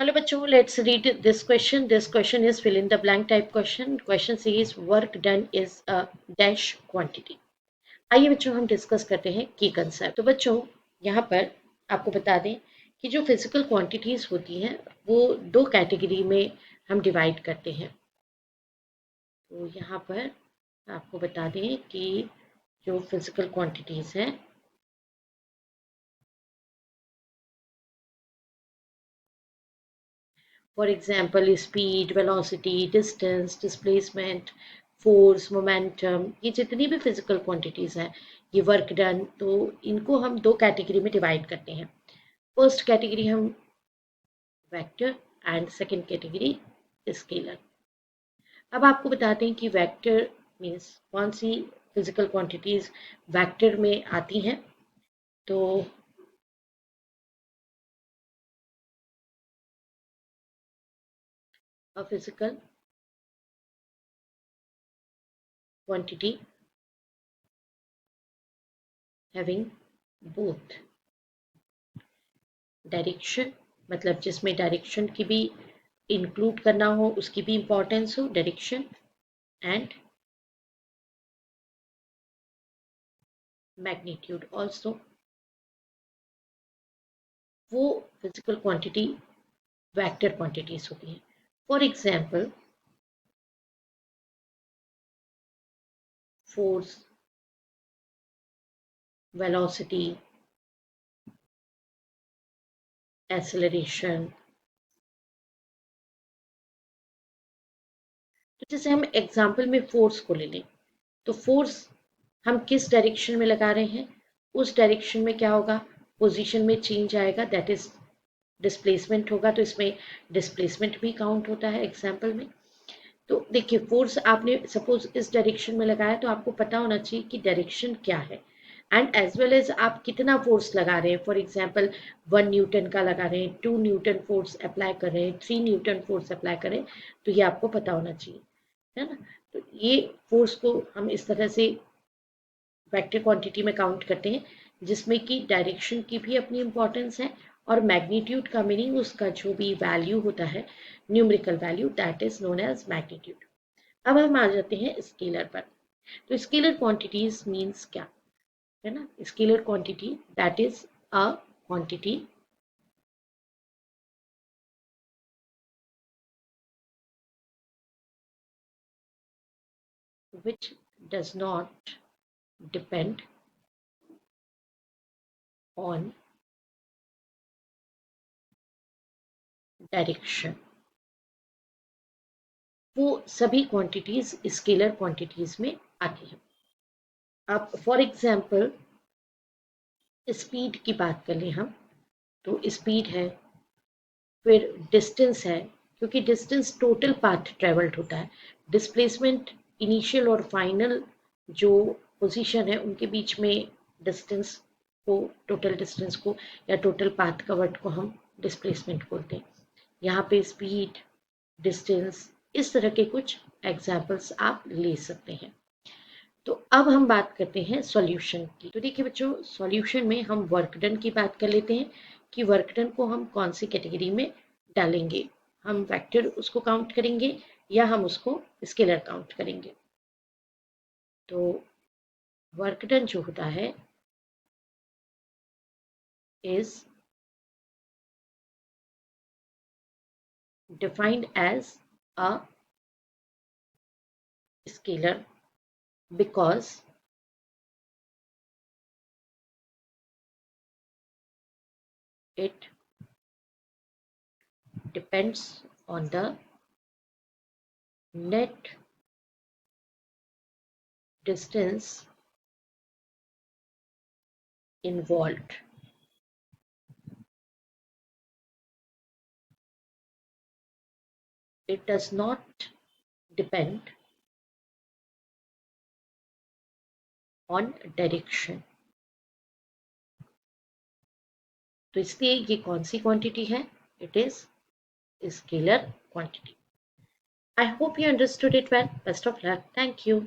Hello bachcho, let's read this question. This question is fill in the blank type question. Question says work done is a dash quantity. आइए बच्चों हम discuss करते हैं की concept. तो बच्चों यहाँ पर आपको बता दें कि जो फिजिकल क्वांटिटीज होती हैं वो दो कैटेगरी में हम डिवाइड करते हैं। तो यहाँ पर आपको बता दें कि जो फिजिकल क्वांटिटीज हैं for example speed, velocity, distance, displacement, force, momentum, ये जितनी भी फिजिकल क्वांटिटीज हैं, ये वर्क डन, तो इनको हम दो कैटेगरी में डिवाइड करते हैं। फर्स्ट कैटेगरी हम vector and second category scalar. अब आपको बताते हैं कि वेक्टर मीन्स कौन सी फिजिकल क्वांटिटीज वेक्टर में आती हैं। तो a physical quantity having both direction, मतलब जिसमें डायरेक्शन की भी इंक्लूड करना हो, उसकी भी इंपॉर्टेंस हो, डायरेक्शन एंड मैग्नीट्यूड ऑल्सो, वो फिजिकल क्वांटिटी वेक्टर क्वांटिटीज होती हैं। For example force, velocity, acceleration. तो जैसे हम एग्जाम्पल में फोर्स को ले लें, तो फोर्स हम किस डायरेक्शन में लगा रहे हैं, उस डायरेक्शन में क्या होगा, पोजीशन में चेंज आएगा, दैट इज डिस्प्लेसमेंट होगा। तो इसमें डिस्प्लेसमेंट भी काउंट होता है एग्जाम्पल में। तो देखिए फोर्स आपने सपोज इस डायरेक्शन में लगाया, तो आपको पता होना चाहिए कि डायरेक्शन क्या है एंड एज वेल एज आप कितना फोर्स लगा रहे हैं। फॉर एग्जाम्पल 1 न्यूटन का लगा रहे हैं, 2 न्यूटन फोर्स अप्लाई कर रहे हैं, 3 न्यूटन फोर्स अप्लाई कर रहे हैं, तो ये आपको पता होना चाहिए, है ना। तो ये फोर्स को हम इस तरह से वेक्टर क्वांटिटी में काउंट करते हैं, जिसमें कि डायरेक्शन की भी अपनी इंपॉर्टेंस है और मैग्नीट्यूड का मीनिंग उसका जो भी वैल्यू होता है, numerical value, that is known as magnitude. अब हम आ जाते हैं स्केलर पर। तो स्केलर क्वांटिटीज मीन्स क्या है ना, scalar quantity that is a quantity which does not depend on direction. वो सभी क्वांटिटीज स्केलर क्वांटिटीज में आती हैं। अब फॉर एग्जांपल स्पीड की बात कर लें हम, तो स्पीड है, फिर डिस्टेंस है, क्योंकि डिस्टेंस टोटल पाथ ट्रेवल्ड होता है। डिस्प्लेसमेंट इनिशियल और फाइनल जो पोजीशन है उनके बीच में डिस्टेंस को, टोटल डिस्टेंस को या टोटल पाथ कवर्ड को हम डिस्प्लेसमेंट बोलते हैं। यहाँ पे स्पीड, डिस्टेंस, इस तरह के कुछ एग्जाम्पल्स आप ले सकते हैं। तो अब हम बात करते हैं सॉल्यूशन की। तो देखिए बच्चों, सॉल्यूशन में हम वर्क डन की बात कर लेते हैं कि वर्क डन को हम कौन सी कैटेगरी में डालेंगे। हम वेक्टर उसको काउंट करेंगे या हम उसको स्केलर काउंट करेंगे। तो वर्क डन जो होता है is defined as a scalar because it depends on the net distance involved. It does not depend on direction. तो इसलिए ये कौन सी क्वांटिटी है, it is scalar quantity. I hope you understood it well. Best of luck. Thank you.